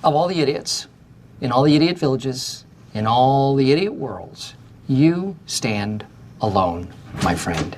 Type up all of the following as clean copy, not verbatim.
Of all the idiots, in all the idiot villages, in all the idiot worlds, you stand alone, my friend.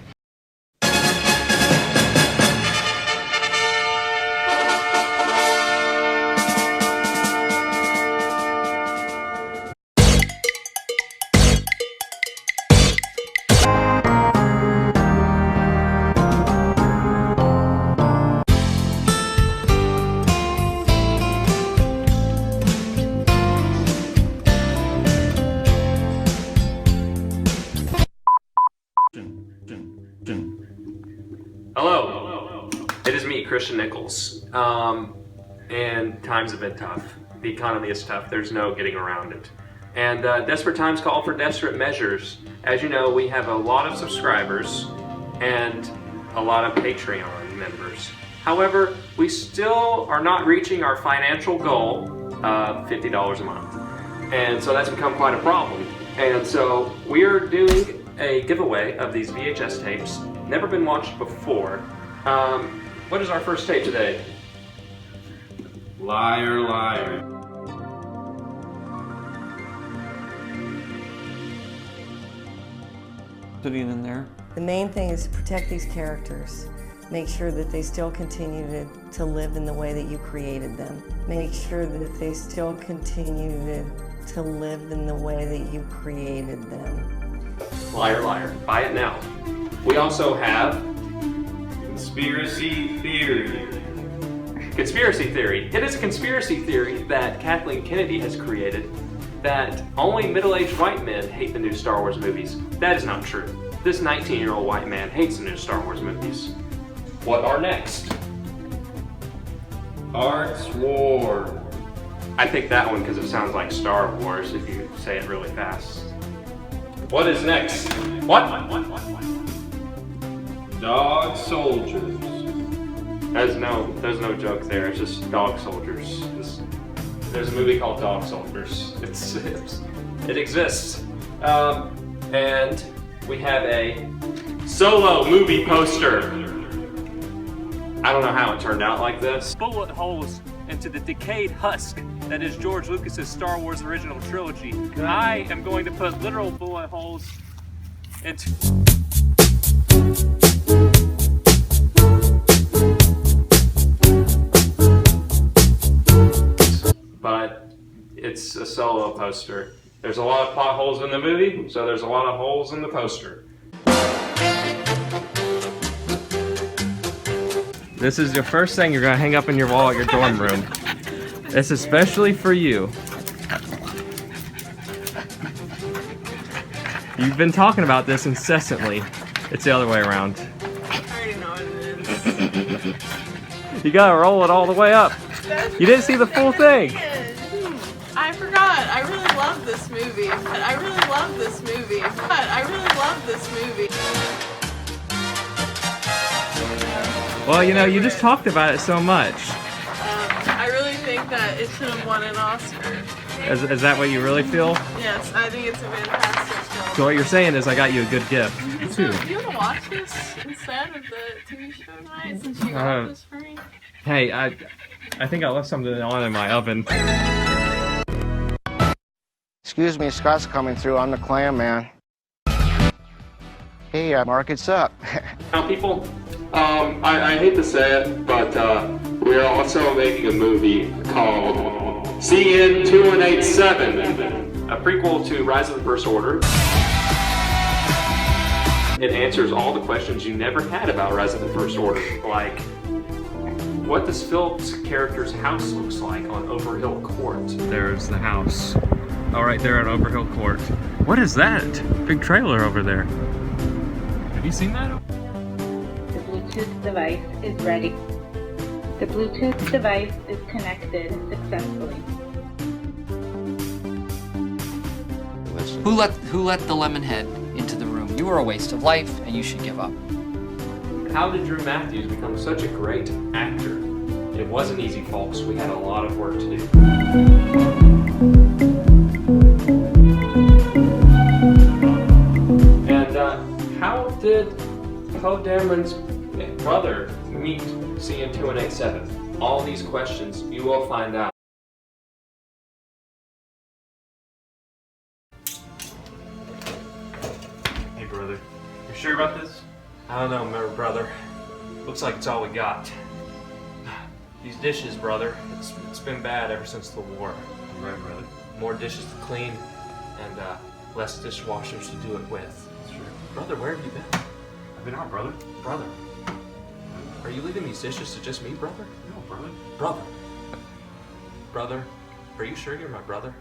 Hello, it is me, Christian Nichols, and times have been tough. The economy is tough, there's no getting around it. And desperate times call for desperate measures. As you know, we have a lot of subscribers and a lot of Patreon members. However, we still are not reaching our financial goal of $50 a month. And so that's become quite a problem. And so we are doing a giveaway of these VHS tapes. Never been watched before. What is our first tape today? Liar, liar. Putting in there. The main thing is to protect these characters. Make sure that they still continue to live in the way that you created them. Make sure that they still continue to live in the way that you created them. Liar, liar. Buy it now. We also have Conspiracy theory. conspiracy theory. It is a conspiracy theory that Kathleen Kennedy has created that only middle-aged white men hate the new Star Wars movies. That is not true. This 19-year-old white man hates the new Star Wars movies. What are next? Arts war. I picked that one because it sounds like Star Wars if you say it really fast. What is next? What? Dog soldiers. There's no joke there. It's just dog soldiers. There's a movie called Dog Soldiers. It exists. And we have a Solo movie poster. I don't know how it turned out like this. Bullet holes into the decayed husk that is George Lucas's Star Wars original trilogy. I am going to put literal bullet holes into... But it's a Solo poster. There's a lot of plot holes in the movie, so there's a lot of holes in the poster. This is your first thing you're gonna hang up in your wall at your dorm room. It's especially for you. You've been talking about this incessantly. It's the other way around. I already know what it is. You gotta roll it all the way up. You didn't see the full thing. I forgot. I really love this movie. I really love this movie. I really love this movie. Well, you know, you just talked about it so much. I really think that it should have won an Oscar. Is that what you really feel? Yes, I think it's a fantastic film. So what you're saying is I got you a good gift. So, do you want to watch this instead of the TV show tonight since you got this for me? Hey, I think I left something on in my oven. Excuse me, Scott's coming through. I'm the clam man. Hey, Mark, it's up. Now, people, I hate to say it, but we are also making a movie called CN 2187, a prequel to Rise of the First Order. It answers all the questions you never had about Rise of the First Order, like what does Philip's character's house looks like on Overhill Court. There's the house. Oh, right there at Overhill Court. What is that? Big trailer over there. Have you seen that? The Bluetooth device is ready. The Bluetooth device is connected successfully. Who let the lemon head into the room? You are a waste of life, and you should give up. How did Drew Matthews become such a great actor? It wasn't easy, folks. We had a lot of work to do. And how did Poe Dameron's brother meet CN 2187? All these questions you will find out. I don't know, brother. Looks like it's all we got. These dishes, brother. It's been bad ever since the war. Right, brother. More dishes to clean, and less dishwashers to do it with. That's true. Brother, where have you been? I've been out, brother. Brother. Are you leaving these dishes to just me, brother? No, brother. Brother. Brother, are you sure you're my brother?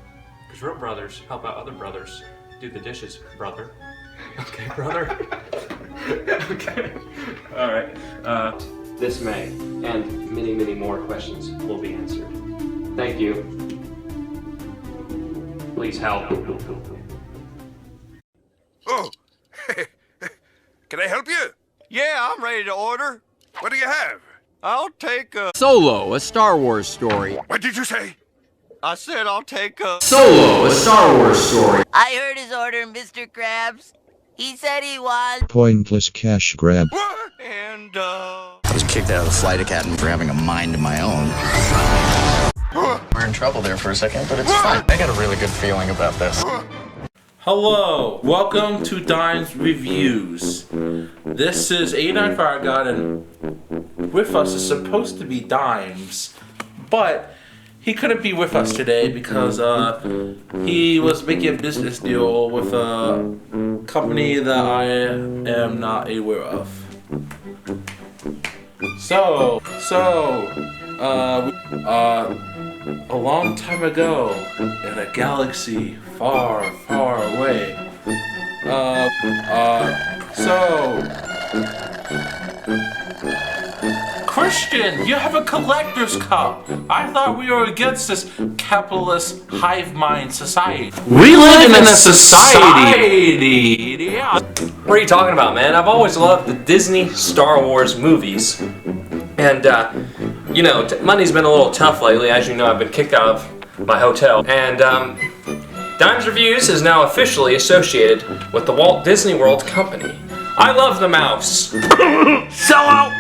Because real brothers help out other brothers do the dishes, brother. Okay, brother. Okay. All right. This May, and many, many more questions will be answered. Thank you. Please help. Oh, can I help you? Yeah, I'm ready to order. What do you have? I'll take a... Solo, a Star Wars story. What did you say? I said I'll take a... Solo, a Star Wars story. I heard his order, Mr. Krabs. He said he was... Pointless cash grab. What? And, I was kicked out of the flight academy for having a mind of my own. We're in trouble there for a second, but it's fine. I got a really good feeling about this. Hello, welcome to Dimes Reviews. This is 89 Fire God, and with us is supposed to be Dimes, but he couldn't be with us today because he was making a business deal with a company that I am not aware of. A long time ago, in a galaxy far, far away. Christian, you have a collector's cup. I thought we were against this capitalist hive mind society. We live in a society. Yeah. What are you talking about, man? I've always loved the Disney Star Wars movies. And, you know, money's been a little tough lately. As you know, I've been kicked out of my hotel. And, Dimes Reviews is now officially associated with the Walt Disney World Company. I love the mouse. Sell out!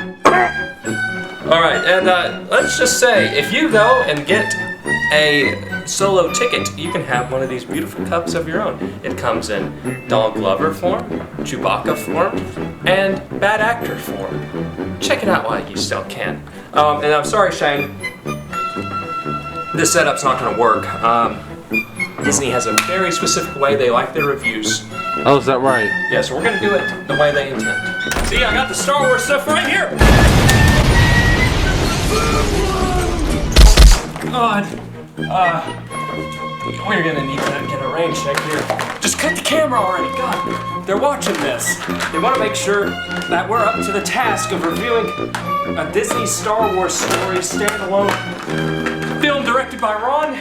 Alright, and, let's just say, if you go and get a solo ticket, you can have one of these beautiful cups of your own. It comes in Donald Glover form, Chewbacca form, and bad actor form. Check it out while you still can. And I'm sorry, Shane, this setup's not gonna work. Disney has a very specific way they like their reviews. Oh, is that right? Yeah, so we're gonna do it the way they intend. See, I got the Star Wars stuff right here! God. We're gonna need to get a rain check here. Just cut the camera already, God. They're watching this. They want to make sure that we're up to the task of reviewing a Disney Star Wars story standalone film directed by Ron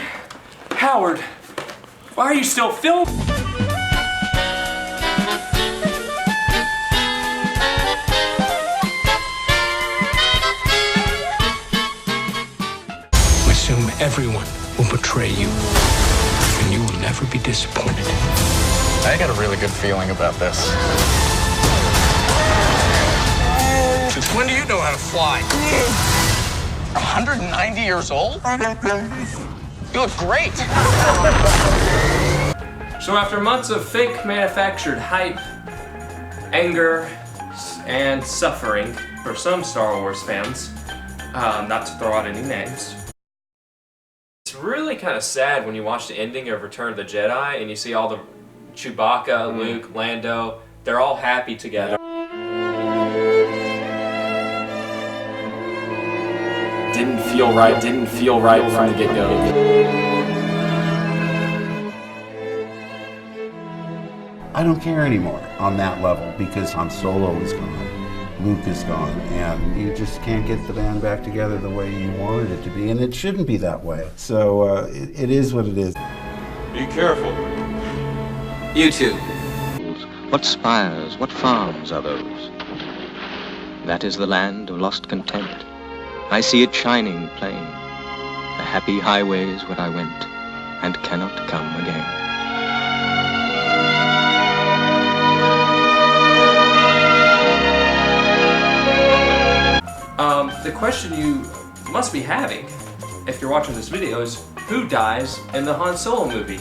Howard. Why are you still filming? Assume everyone will betray you, and you will never be disappointed. I got a really good feeling about this. Since when do you know how to fly? 190 years old? You look great. So after months of fake manufactured hype, anger, and suffering for some Star Wars fans, not to throw out any names, it's really kind of sad when you watch the ending of Return of the Jedi and you see all the Chewbacca, Luke, Lando, they're all happy together. Didn't feel right from the get-go. I don't care anymore on that level because Han Solo is gone, Luke is gone, and you just can't get the band back together the way you wanted it to be, and it shouldn't be that way. So it is what it is. Be careful. You too. What spires, what farms are those? That is the land of lost content. I see it shining plain. The happy highways where I went and cannot come again. The question you must be having, if you're watching this video, is who dies in the Han Solo movie?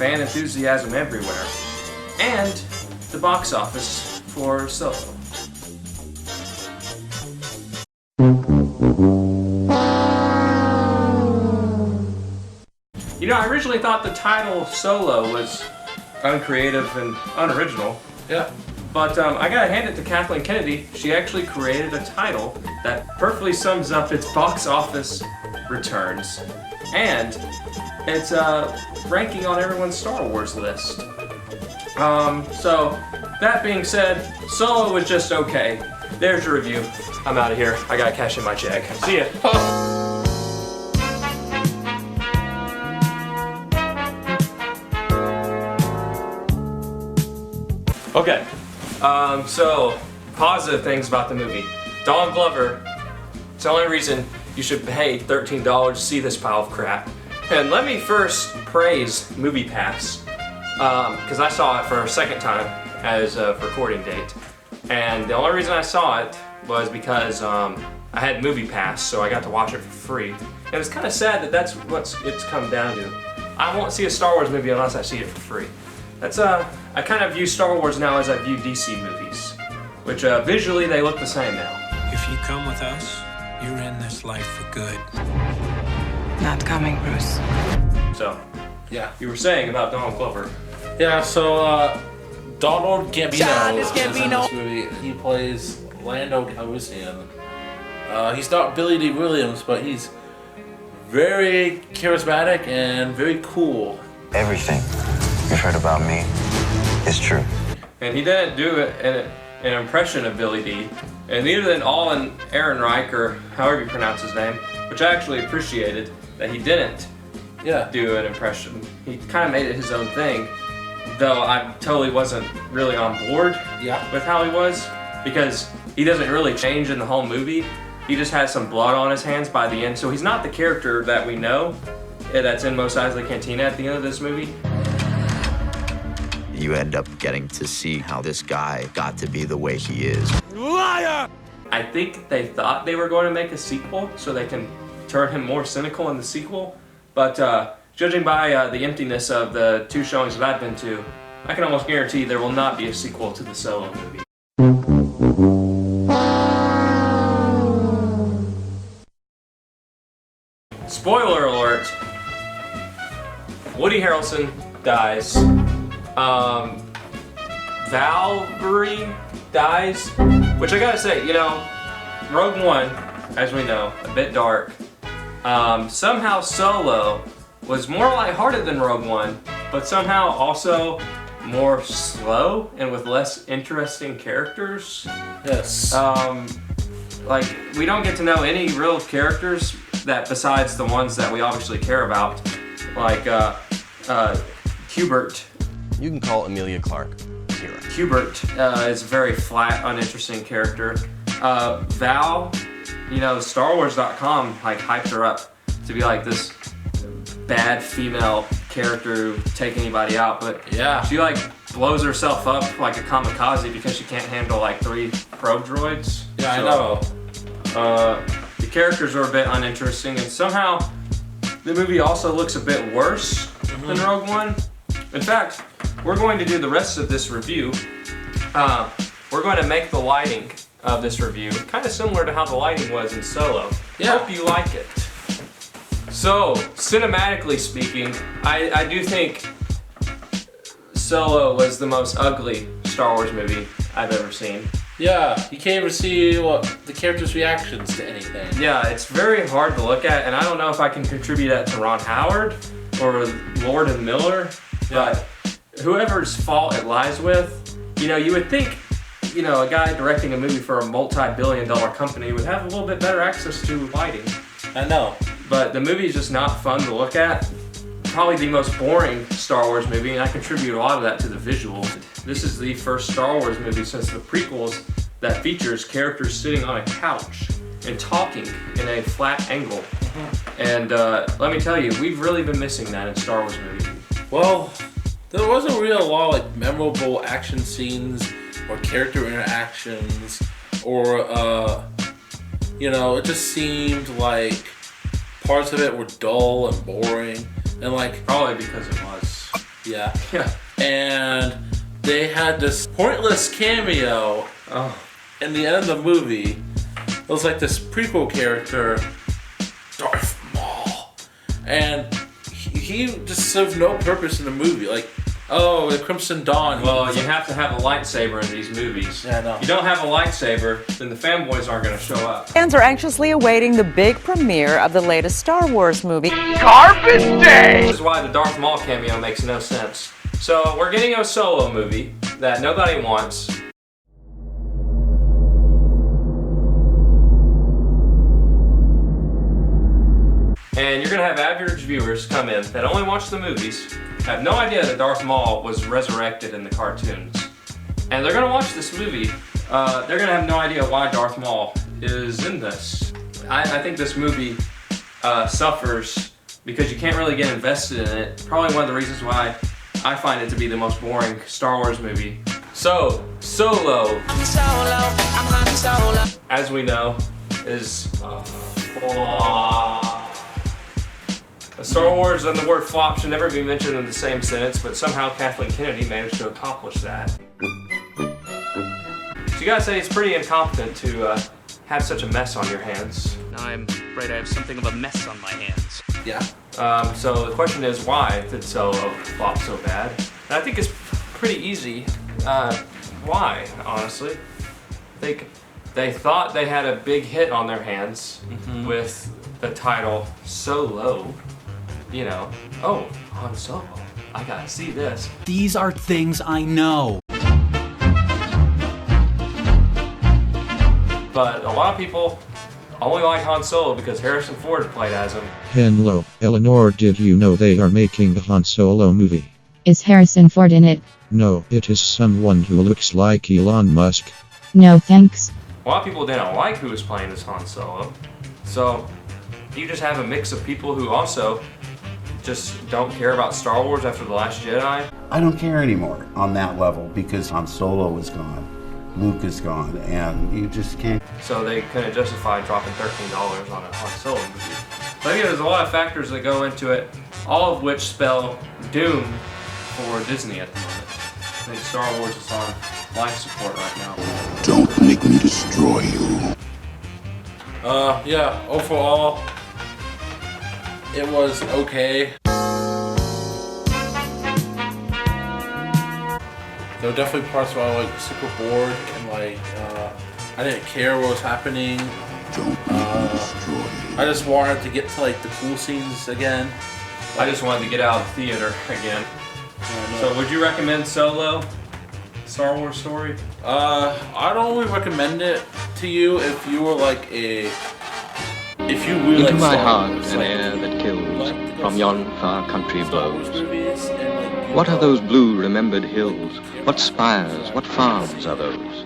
fan enthusiasm everywhere, and the box office for Solo. You know, I originally thought the title Solo was uncreative and unoriginal. Yeah. But I gotta hand it to Kathleen Kennedy. She actually created a title that perfectly sums up its box office returns. And it's ranking on everyone's Star Wars list. So, that being said, Solo was just okay. There's your review. I'm out of here. I gotta cash in my check. See ya. Okay, so positive things about the movie. Donald Glover, it's the only reason you should pay $13 to see this pile of crap. And let me first praise MoviePass, because I saw it for a second time as a recording date. And the only reason I saw it was because I had MoviePass, so I got to watch it for free. And it's kind of sad that that's what it's come down to. I won't see a Star Wars movie unless I see it for free. That's I kind of view Star Wars now as I view DC movies, which visually they look the same now. If you come with us, you're in this life for good. Not coming, Bruce. So, yeah, you were saying about Donald Glover. Yeah, so Donald Gambino is in Gambino. this movie. He plays Lando Calrissian. He's not Billy D. Williams, but he's very charismatic and very cool. Everything you've heard about me is true. And he didn't do an impression of Billy D. And neither did Alan Ehrenreich, or however you pronounce his name, which I actually appreciated that he didn't do an impression. He kind of made it his own thing, though I totally wasn't really on board with how he was, because he doesn't really change in the whole movie. He just has some blood on his hands by the end, so he's not the character that we know that's in Mos Eisley Cantina at the end of this movie. You end up getting to see how this guy got to be the way he is. Liar! I think they thought they were going to make a sequel so they can turn him more cynical in the sequel, but judging by the emptiness of the two showings that I've been to, I can almost guarantee there will not be a sequel to the Solo movie. Spoiler alert, Woody Harrelson dies. Valkyrie dies, which I gotta say, you know, Rogue One, as we know, a bit dark. Somehow Solo was more lighthearted than Rogue One, but somehow also more slow and with less interesting characters. Yes. Like, we don't get to know any real characters that besides the ones that we obviously care about, like Hubert. You can call Emilia Clarke hero. Hubert is a very flat, uninteresting character. Val, you know, StarWars.com like hyped her up to be like this bad female character who take anybody out, but she like blows herself up like a kamikaze because she can't handle like 3 probe droids. Yeah, I know. The characters are a bit uninteresting, and somehow the movie also looks a bit worse than Rogue One. In fact, we're going to do the rest of this review. We're going to make the lighting of this review kind of similar to how the lighting was in Solo. Hope you like it. So, cinematically speaking, I do think Solo was the most ugly Star Wars movie I've ever seen. Yeah, you can't even see the characters' reactions to anything. Yeah, it's very hard to look at, and I don't know if I can contribute that to Ron Howard or Lord and Miller, but whoever's fault it lies with, you know, you would think, you know, a guy directing a movie for a multi-billion-dollar company would have a little bit better access to lighting. I know. But the movie is just not fun to look at. Probably the most boring Star Wars movie, and I contribute a lot of that to the visuals. This is the first Star Wars movie since the prequels that features characters sitting on a couch and talking in a flat angle. And let me tell you, we've really been missing that in Star Wars movies. Well, there wasn't really a lot of like memorable action scenes or character interactions, or you know, it just seemed like parts of it were dull and boring, and like probably because it was. Yeah. And they had this pointless cameo in the end of the movie. It was like this prequel character, Darth Maul. And he just served no purpose in the movie. Like, oh, the Crimson Dawn. Well, you have to have a lightsaber in these movies. Yeah, I know. You don't have a lightsaber, then the fanboys aren't going to show up. Fans are anxiously awaiting the big premiere of the latest Star Wars movie, Garbage Day! This is why the Darth Maul cameo makes no sense. So, we're getting a Solo movie that nobody wants. And you're going to have average viewers come in that only watch the movies, have no idea that Darth Maul was resurrected in the cartoons. And they're going to watch this movie. They're going to have no idea why Darth Maul is in this. I think this movie suffers because you can't really get invested in it. Probably one of the reasons why I find it to be the most boring Star Wars movie. So, Solo, as we know, is Star Wars and the word flop should never be mentioned in the same sentence, but somehow Kathleen Kennedy managed to accomplish that. So you gotta say it's pretty incompetent to have such a mess on your hands. I'm afraid I have something of a mess on my hands. Yeah. So the question is, why did Solo flop so bad? And I think it's pretty easy. Why, honestly? They thought they had a big hit on their hands with the title Solo. You know, oh, Han Solo, I gotta see this. These are things I know. But a lot of people only like Han Solo because Harrison Ford played as him. Hello, Eleanor, did you know they are making a Han Solo movie? Is Harrison Ford in it? No, it is someone who looks like Elon Musk. No thanks. A lot of people didn't like who was playing as Han Solo. So you just have a mix of people who also just don't care about Star Wars after The Last Jedi. I don't care anymore on that level because Han Solo is gone, Luke is gone, and you just can't. So they couldn't justify dropping $13 on a Han Solo movie. But again, there's a lot of factors that go into it, all of which spell doom for Disney at the moment. I think Star Wars is on life support right now. Don't make me destroy you. Yeah, overall, it was okay. There were definitely parts where I was like super bored and like I didn't care what was happening. I just wanted to get to like the cool scenes again. I just wanted to get out of the theater again. So would you recommend Solo? Star Wars story? I'd only recommend it to you if you were like if you really Into like my Star heart Wars, an like, air that kills, from yon far country blows. movies and like What are those blue remembered hills? What spires, what farms are those?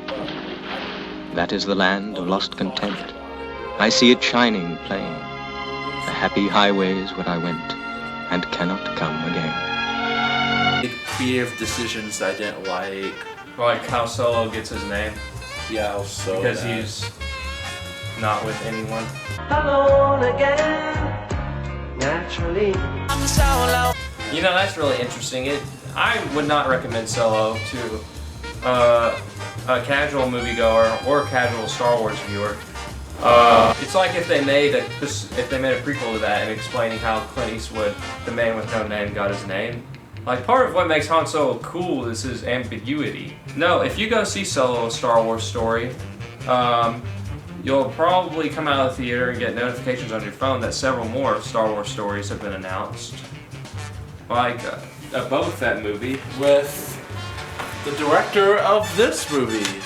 That is the land of lost content. I see it shining plain. The happy highways where I went, and cannot come again. creative decisions I didn't like. Like how Solo gets his name? Yeah, so because he's not with anyone. Alone again, naturally. I'm Solo. You know, that's really interesting. I would not recommend Solo to a casual moviegoer or a casual Star Wars viewer. It's like if they made a prequel to that and explaining how Clint Eastwood, the man with no name, got his name. Like, part of what makes Han Solo cool is his ambiguity. No, if you go see Solo: A Star Wars Story, you'll probably come out of the theater and get notifications on your phone that several more Star Wars stories have been announced. Like a Boba Fett movie. With the director of this movie.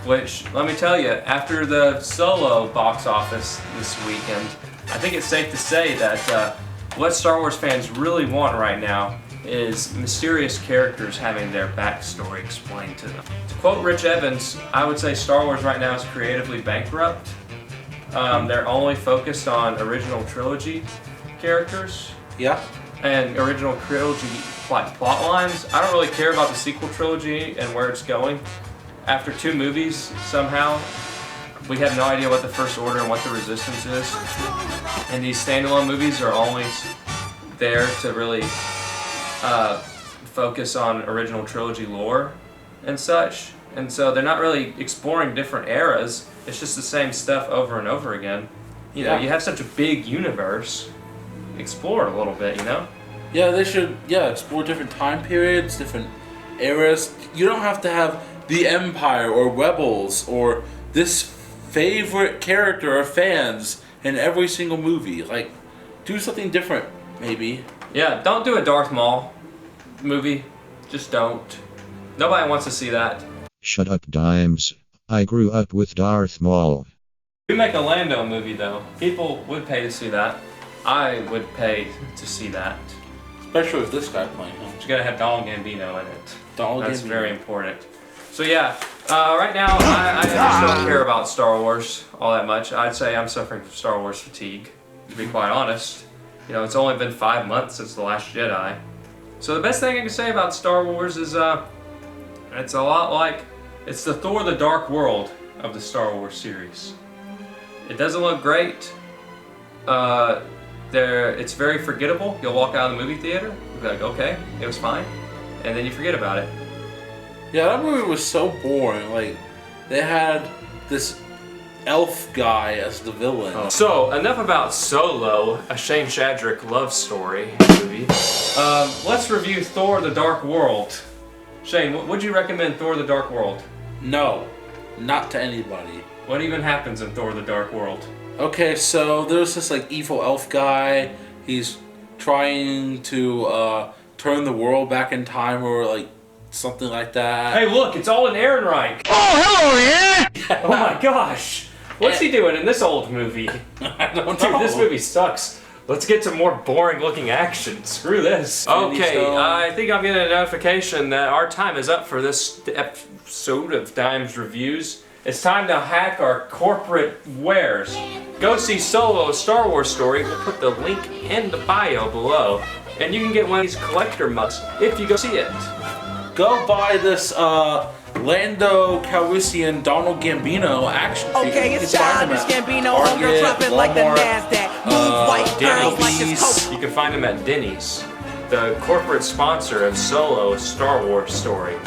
Which, let me tell you, after the Solo box office this weekend, I think it's safe to say that what Star Wars fans really want right now is mysterious characters having their backstory explained to them. To quote Rich Evans, I would say Star Wars right now is creatively bankrupt. They're only focused on original trilogy characters. Yeah. And original trilogy plot lines. I don't really care about the sequel trilogy and where it's going. After 2 movies, somehow, we have no idea what the First Order and what the Resistance is. And these standalone movies are always there to really focus on original trilogy lore and such, and so they're not really exploring different eras. It's just the same stuff over and over again. You know, you have such a big universe. Explore it a little bit, you know? Yeah, they should, explore different time periods, different eras. You don't have to have the Empire or Rebels or this favorite character or fans in every single movie. Like, do something different, maybe. Yeah, don't do a Darth Maul movie. Just don't. Nobody wants to see that. Shut up, Dimes. I grew up with Darth Maul. We make a Lando movie, though. People would pay to see that. I would pay to see that. Especially with this guy playing him. You gotta have Donald Gambino in it. That's Gambino. very important. So yeah, right now I just don't care about Star Wars all that much. I'd say I'm suffering from Star Wars fatigue, to be quite honest. You know, it's only been 5 months since The Last Jedi. So the best thing I can say about Star Wars is it's a lot like, it's the Thor the Dark World of the Star Wars series. It doesn't look great. It's very forgettable. You'll walk out of the movie theater, you'll be like, okay, it was fine, and then you forget about it. Yeah, that movie was so boring. Like, they had this elf guy as the villain. So, enough about Solo, a Shane Shadrick Love Story movie. Let's review Thor the Dark World. Shane, would you recommend Thor the Dark World? No, not to anybody. What even happens in Thor the Dark World? Okay, so there's this like evil elf guy. He's trying to turn the world back in time or like something like that. Hey, look, it's all in Ehrenreich. Oh, hello, yeah! Oh my gosh. What's he doing in this old movie? I don't know. Dude, this movie sucks. Let's get some more boring looking action. Screw this. Okay, I think I'm getting a notification that our time is up for this episode of Dimes Reviews. It's time to hack our corporate wares. Go see Solo, a Star Wars Story. We'll put the link in the bio below. And you can get one of these collector mugs if you go see it. Go buy this Lando Calrissian Donald Gambino action figure. Okay, it's childish Gambino, hunger dropping like the NASDAQ. Move white girls like it's Coke. You can find them at Denny's, the corporate sponsor of Solo, a Star Wars Story.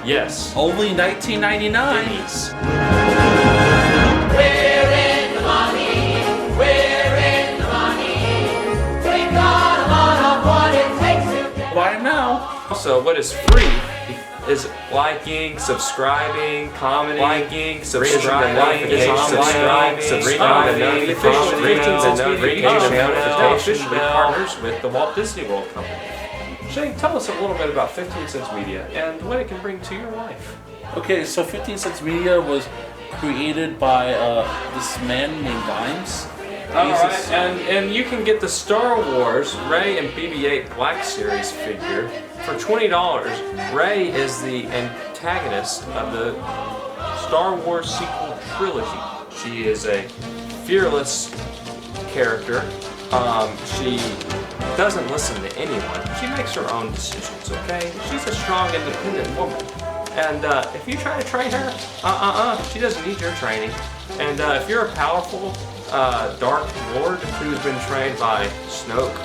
Yes. Only $19.99. Denny's. We're in the money. We're in the money. We've got a lot of what it takes to buy them now. Also, what is free is liking, subscribing, commenting, subscribing, officially partners with the Walt Disney World Company. Shane, tell us a little bit about 15 Cents Media and what it can bring to your life. Okay, so 15 Cents Media was created by this man named Dimes. Alright, and you can get the Star Wars Rey and BB-8 Black Series figure for $20. Rey is the antagonist of the Star Wars sequel trilogy. She is a fearless character. She doesn't listen to anyone. She makes her own decisions, okay? She's a strong, independent woman. And if you try to train her, she doesn't need your training. And if you're a powerful Dark Lord who's been trained by Snoke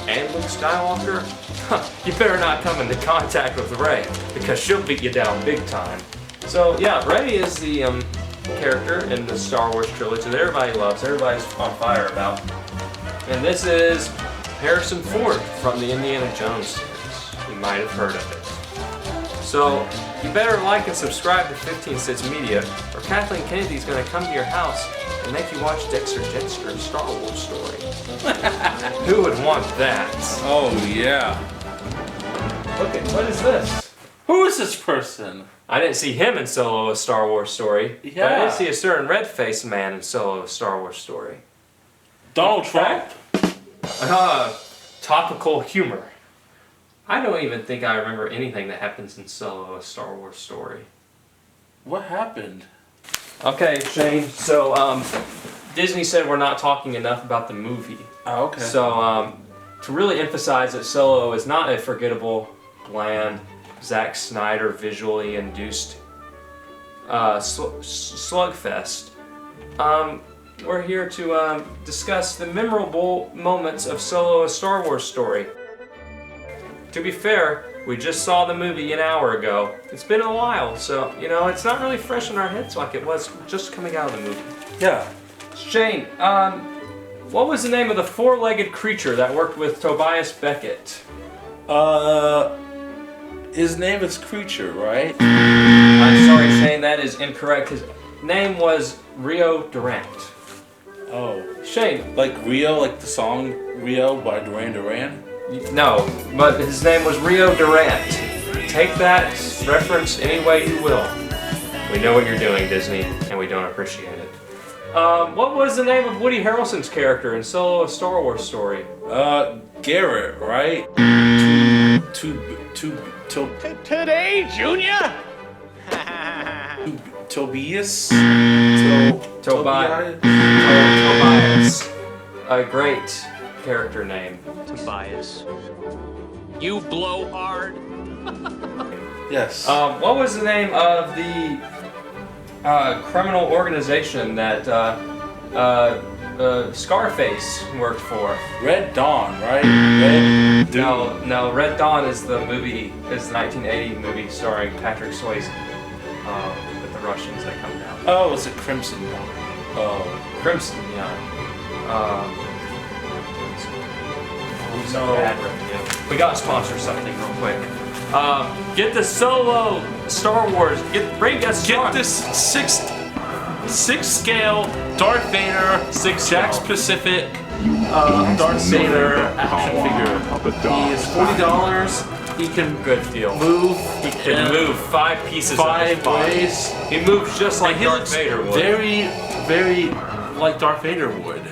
and Luke Skywalker, you better not come into contact with Rey, because she'll beat you down big time. So yeah, Rey is the character in the Star Wars trilogy that everybody loves, everybody's on fire about. And this is Harrison Ford from the Indiana Jones series. You might have heard of it. So you better like and subscribe to 15 Cents Media, or Kathleen Kennedy's going to come to your house and make you watch Dexter Jettster's Star Wars Story. Who would want that? Oh yeah. Look at, what is this? Who is this person? I didn't see him in Solo, a Star Wars Story. Yeah. But I did see a certain red-faced man in Solo, a Star Wars Story. Donald Trump? Topical humor. I don't even think I remember anything that happens in Solo, a Star Wars Story. What happened? Okay, Shane, so Disney said we're not talking enough about the movie. Oh, okay. So to really emphasize that Solo is not a forgettable, bland, Zack Snyder visually induced slugfest, we're here to discuss the memorable moments of Solo, a Star Wars Story. To be fair, We just saw the movie an hour ago. It's been a while, so, you know, it's not really fresh in our heads like it was just coming out of the movie. Yeah. Shane, what was the name of the four-legged creature that worked with Tobias Beckett? His name is Creature, right? I'm sorry, Shane, that is incorrect. His name was Rio Durant. Oh. Shane. Like Rio, like the song Rio by Duran Duran? No, but his name was Rio Durant. Take that reference any way you will. We know what you're doing, Disney, and we don't appreciate it. What was the name of Woody Harrelson's character in Solo: A Star Wars Story? Garrett, right? Today, Junior? Tobias? Tobias. A great character name. Tobias. You blow hard. Yes. What was the name of the criminal organization that Scarface worked for? Red Dawn, right? Red Dawn. No, Red Dawn is the movie, is the 1980 movie starring Patrick Swayze with the Russians that come down. Oh, it's a Crimson one. Oh. Crimson, yeah. So bad revenue. We got to sponsor something real quick. Get the Solo Star Wars. Bring us. Get this six scale Darth Vader, Jack's Pacific, Darth Vader action figure. He is $40. He can move. He can move 5 pieces. 5 ways. He moves just like he Darth looks Vader would. Very, very like Darth Vader would.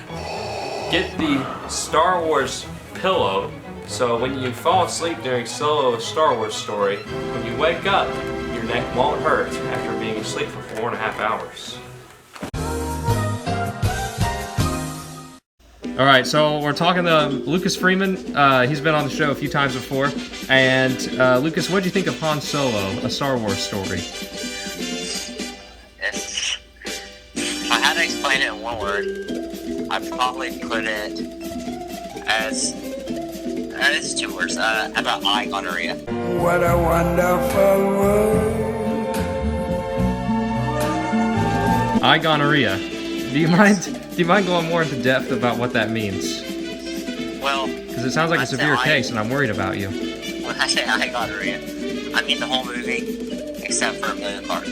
Get the Star Wars pillow, so when you fall asleep during Solo: A Star Wars Story, when you wake up, your neck won't hurt after being asleep for 4.5 hours. All right, so we're talking to Lucas Freeman. He's been on the show a few times before. And Lucas, what do you think of Han Solo: A Star Wars Story? If I had to explain it in one word, I'd probably put it as 2 words. How about gonorrhea? What a wonderful world. Gonorrhea. Do you mind going more into depth about what that means? Well, because it sounds like a severe case, and I'm worried about you. When I say gonorrhea, I mean the whole movie, except for Amelia Clark.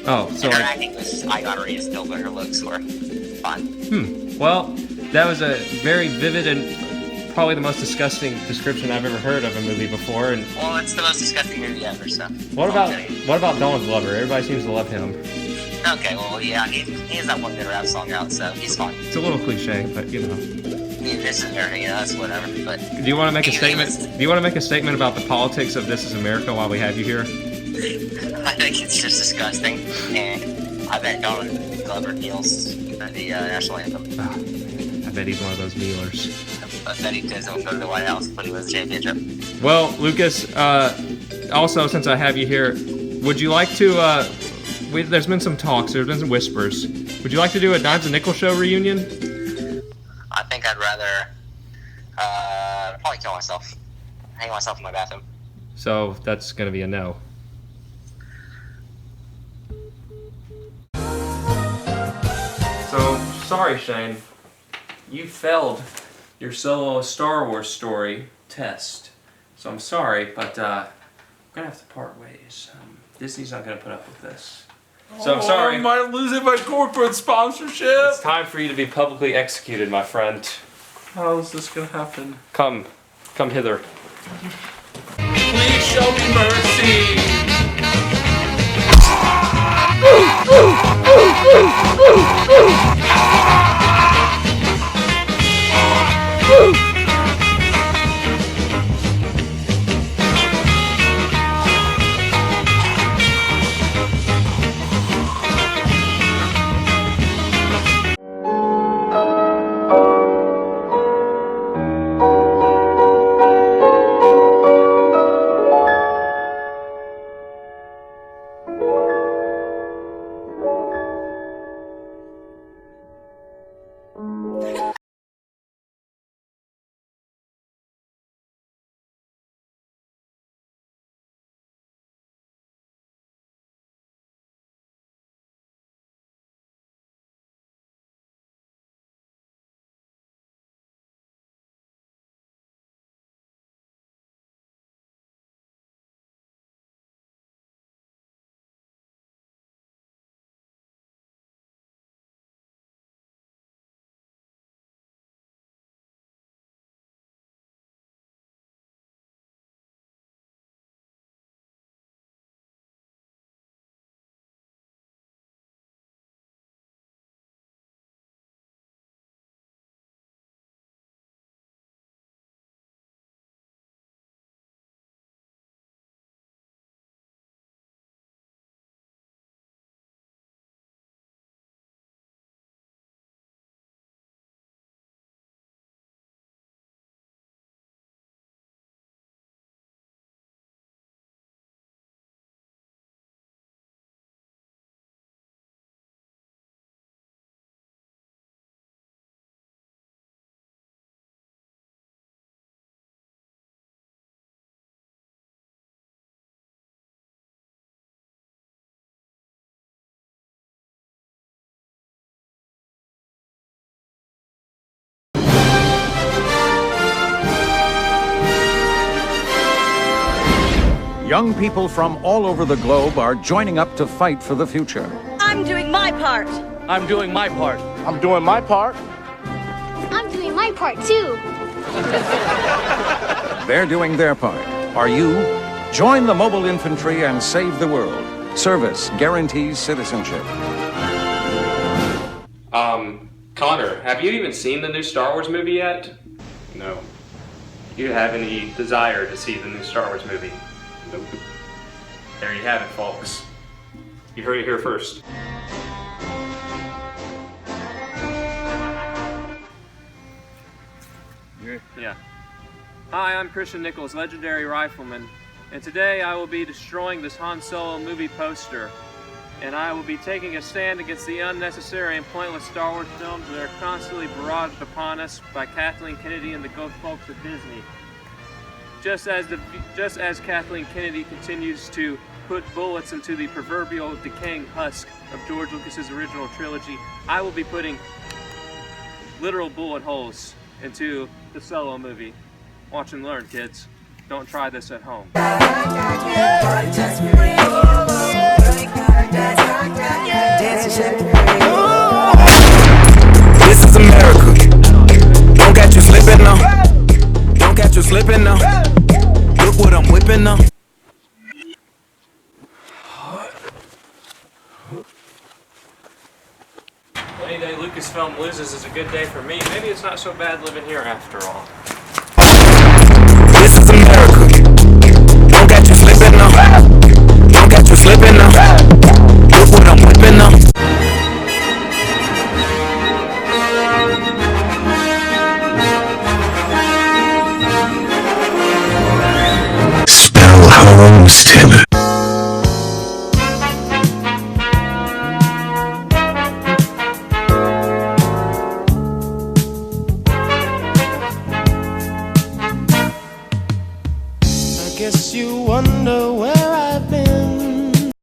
Oh, so and her acting was gonorrhea still, but her looks were fine. Well, that was a very vivid and probably the most disgusting description I've ever heard of a movie before. And well, it's the most disgusting movie ever. So. What about Donald Glover? Everybody seems to love him. Okay, well, yeah, he has that one good rap song out, so he's fine. It's a little cliche, but you know. I mean, This Is America, that's whatever. But do you want to make a statement? Do you want to make a statement about the politics of This Is America while we have you here? I think it's just disgusting, and I bet Donald Glover kneels at the national anthem. I bet he's one of those kneelers. I bet he doesn't go to the White House when he wins the championship. Well, Lucas, also since I have you here, would you like to? There's been some talks, there's been some whispers. Would you like to do a Dimes and Nickel Show reunion? I think I'd rather probably kill myself. Hang myself in my bathroom. So that's going to be a no. So, sorry Shane, you failed your Solo: A Star Wars Story test. So I'm sorry, but we're going to have to part ways. Disney's not going to put up with this. So I'm sorry. Am I losing my corporate sponsorship? It's time for you to be publicly executed, my friend. How is this gonna happen? Come hither. Please show me mercy. Young people from all over the globe are joining up to fight for the future. I'm doing my part. I'm doing my part. I'm doing my part. I'm doing my part too. They're doing their part. Are you? Join the mobile infantry and save the world. Service guarantees citizenship. Connor, have you even seen the new Star Wars movie yet? No. Do you have any desire to see the new Star Wars movie? Nope. There you have it, folks. You heard it here first. Yeah. Hi, I'm Christian Nichols, legendary rifleman, and today I will be destroying this Han Solo movie poster, and I will be taking a stand against the unnecessary and pointless Star Wars films that are constantly barraged upon us by Kathleen Kennedy and the good folks at Disney. Just as Kathleen Kennedy continues to put bullets into the proverbial decaying husk of George Lucas's original trilogy, I will be putting literal bullet holes into the Solo movie. Watch and learn, kids. Don't try this at home. This is America. Don't catch you slipping now. Don't catch you slipping now. Look what I'm whipping now. Any day Lucasfilm loses is a good day for me. Maybe it's not so bad living here after all.